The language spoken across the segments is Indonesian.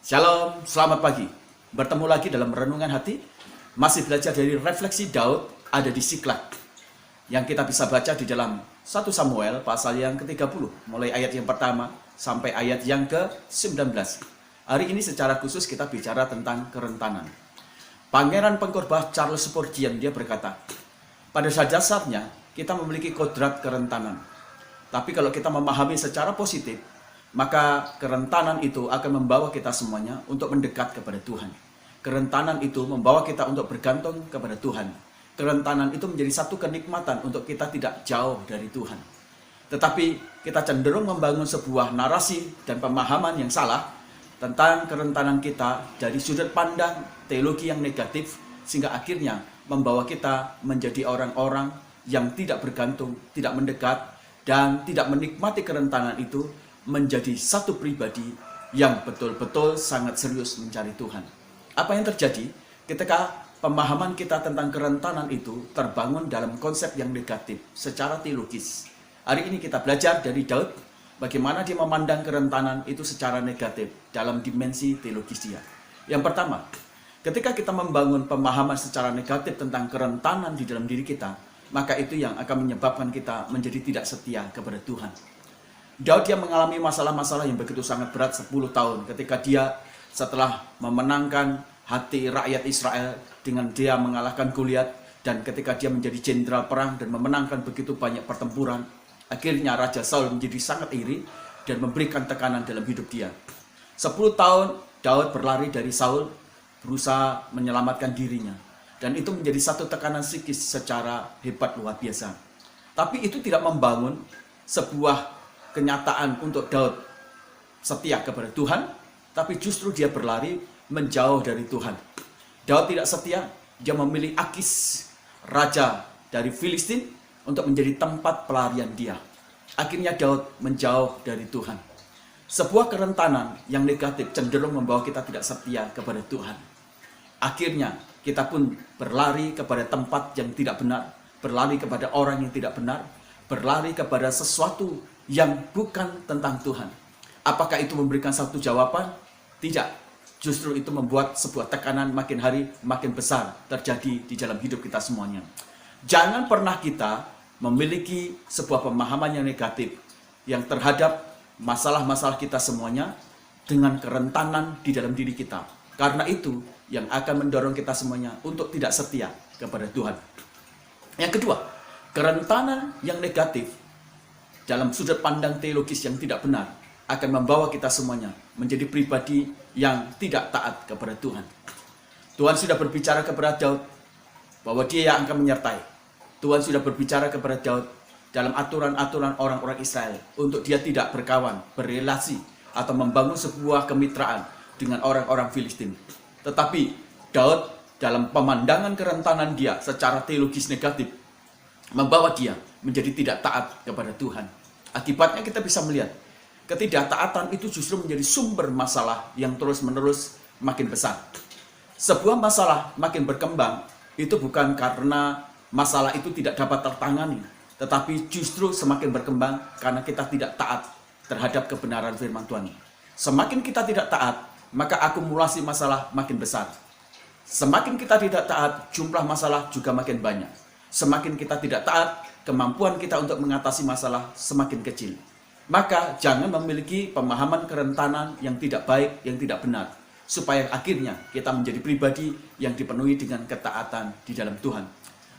Shalom, selamat pagi. Bertemu lagi dalam renungan hati. Masih belajar dari refleksi Daud ada di Siklag, yang kita bisa baca di dalam 1 Samuel pasal yang ke-30, mulai ayat yang pertama sampai ayat yang ke-19. Hari ini secara khusus kita bicara tentang kerentanan. Pangeran Pengkhotbah Charles Spurgeon dia berkata, pada dasarnya kita memiliki kodrat kerentanan. Tapi kalau kita memahami secara positif, maka kerentanan itu akan membawa kita semuanya untuk mendekat kepada Tuhan. Kerentanan itu membawa kita untuk bergantung kepada Tuhan. Kerentanan itu menjadi satu kenikmatan untuk kita tidak jauh dari Tuhan. Tetapi kita cenderung membangun sebuah narasi dan pemahaman yang salah tentang kerentanan kita dari sudut pandang teologi yang negatif, sehingga akhirnya membawa kita menjadi orang-orang yang tidak bergantung, tidak mendekat, dan tidak menikmati kerentanan itu, menjadi satu pribadi yang betul-betul sangat serius mencari Tuhan. Apa yang terjadi ketika pemahaman kita tentang kerentanan itu terbangun dalam konsep yang negatif secara teologis? Hari ini kita belajar dari Daud bagaimana dia memandang kerentanan itu secara negatif dalam dimensi teologis dia. Yang pertama, ketika kita membangun pemahaman secara negatif tentang kerentanan di dalam diri kita, maka itu yang akan menyebabkan kita menjadi tidak setia kepada Tuhan. Daud dia mengalami masalah-masalah yang begitu sangat berat 10 tahun ketika dia setelah memenangkan hati rakyat Israel dengan dia mengalahkan Goliat, dan ketika dia menjadi jenderal perang dan memenangkan begitu banyak pertempuran, akhirnya Raja Saul menjadi sangat iri dan memberikan tekanan dalam hidup dia. 10 tahun Daud berlari dari Saul, berusaha menyelamatkan dirinya, dan itu menjadi satu tekanan psikis secara hebat luar biasa. Tapi itu tidak membangun sebuah kenyataan untuk Daud setia kepada Tuhan, tapi justru dia berlari menjauh dari Tuhan. Daud tidak setia, dia memilih Akis, raja dari Filistin, untuk menjadi tempat pelarian dia. Akhirnya Daud menjauh dari Tuhan. Sebuah kerentanan yang negatif cenderung membawa kita tidak setia kepada Tuhan. Akhirnya kita pun berlari kepada tempat yang tidak benar, berlari kepada orang yang tidak benar, berlari kepada sesuatu yang bukan tentang Tuhan. Apakah itu memberikan satu jawaban? Tidak. Justru itu membuat sebuah tekanan makin hari makin besar terjadi di dalam hidup kita semuanya. Jangan pernah kita memiliki sebuah pemahaman yang negatif yang terhadap masalah-masalah kita semuanya dengan kerentanan di dalam diri kita. Karena itu yang akan mendorong kita semuanya untuk tidak setia kepada Tuhan. Yang kedua, kerentanan yang negatif dalam sudut pandang teologis yang tidak benar akan membawa kita semuanya menjadi pribadi yang tidak taat kepada Tuhan. Tuhan sudah berbicara kepada Daud bahwa dia yang akan menyertai. Tuhan sudah berbicara kepada Daud dalam aturan-aturan orang-orang Israel untuk dia tidak berkawan, berrelasi, atau membangun sebuah kemitraan dengan orang-orang Filistin. Tetapi Daud dalam pemandangan kerentanan dia secara teologis negatif membawa dia menjadi tidak taat kepada Tuhan. Akibatnya kita bisa melihat ketidaktaatan itu justru menjadi sumber masalah yang terus-menerus makin besar. Sebuah masalah makin berkembang itu bukan karena masalah itu tidak dapat tertangani, tetapi justru semakin berkembang karena kita tidak taat terhadap kebenaran firman Tuhan. Semakin kita tidak taat, maka akumulasi masalah makin besar. Semakin kita tidak taat, jumlah masalah juga makin banyak. Semakin kita tidak taat, kemampuan kita untuk mengatasi masalah semakin kecil. Maka jangan memiliki pemahaman kerentanan yang tidak baik, yang tidak benar, supaya akhirnya kita menjadi pribadi yang dipenuhi dengan ketaatan di dalam Tuhan.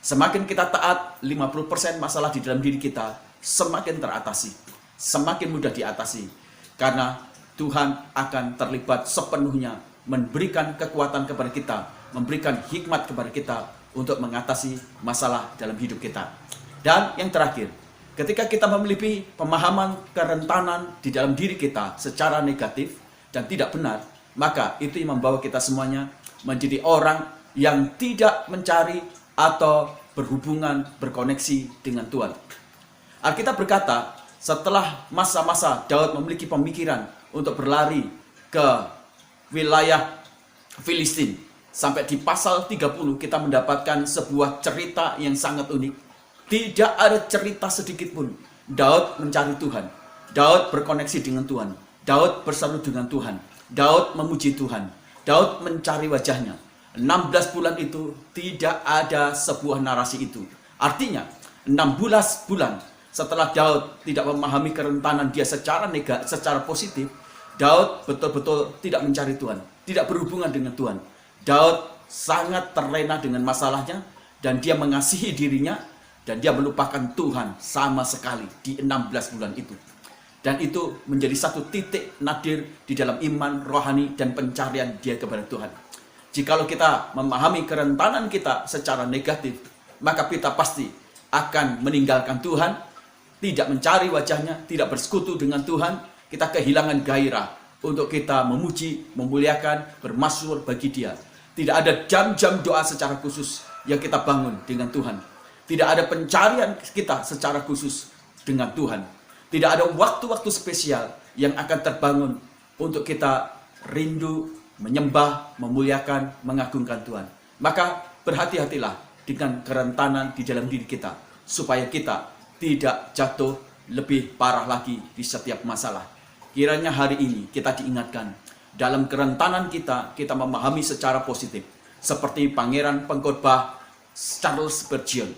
Semakin kita taat, 50% masalah di dalam diri kita semakin teratasi, semakin mudah diatasi, karena Tuhan akan terlibat sepenuhnya memberikan kekuatan kepada kita, memberikan hikmat kepada kita untuk mengatasi masalah dalam hidup kita. Dan yang terakhir, ketika kita memiliki pemahaman kerentanan di dalam diri kita secara negatif dan tidak benar, maka itu yang membawa kita semuanya menjadi orang yang tidak mencari atau berhubungan, berkoneksi dengan Tuhan. Alkitab berkata, setelah masa-masa Daud memiliki pemikiran untuk berlari ke wilayah Filistin, sampai di pasal 30 kita mendapatkan sebuah cerita yang sangat unik. Tidak ada cerita sedikit pun Daud mencari Tuhan, Daud berkoneksi dengan Tuhan, Daud bersatu dengan Tuhan. Daud memuji Tuhan. Daud mencari wajahnya. 16 bulan itu tidak ada sebuah narasi itu. Artinya 16 bulan setelah Daud tidak memahami kerentanan dia secara positif, Daud betul-betul tidak mencari Tuhan, tidak berhubungan dengan Tuhan. Daud sangat terlena dengan masalahnya dan dia mengasihi dirinya dan dia melupakan Tuhan sama sekali di 16 bulan itu. Dan itu menjadi satu titik nadir di dalam iman rohani dan pencarian dia kepada Tuhan. Jikalau kita memahami kerentanan kita secara negatif, maka kita pasti akan meninggalkan Tuhan, tidak mencari wajahnya, tidak bersekutu dengan Tuhan. Kita kehilangan gairah untuk kita memuji, memuliakan, bermasyhur bagi Dia. Tidak ada jam-jam doa secara khusus yang kita bangun dengan Tuhan. Tidak ada pencarian kita secara khusus dengan Tuhan. Tidak ada waktu-waktu spesial yang akan terbangun untuk kita rindu, menyembah, memuliakan, mengagungkan Tuhan. Maka berhati-hatilah dengan kerentanan di dalam diri kita, supaya kita tidak jatuh lebih parah lagi di setiap masalah. Kiranya hari ini kita diingatkan, dalam kerentanan kita memahami secara positif. Seperti Pangeran Pengkhotbah Charles Spurgeon.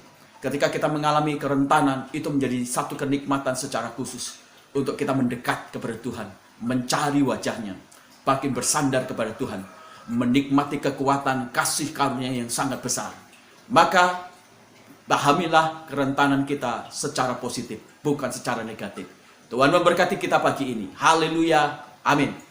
Ketika kita mengalami kerentanan, itu menjadi satu kenikmatan secara khusus untuk kita mendekat kepada Tuhan, mencari wajahnya, makin bersandar kepada Tuhan, menikmati kekuatan kasih karunia yang sangat besar. Maka pahamilah kerentanan kita secara positif, bukan secara negatif. Tuhan memberkati kita pagi ini. Haleluya. Amin.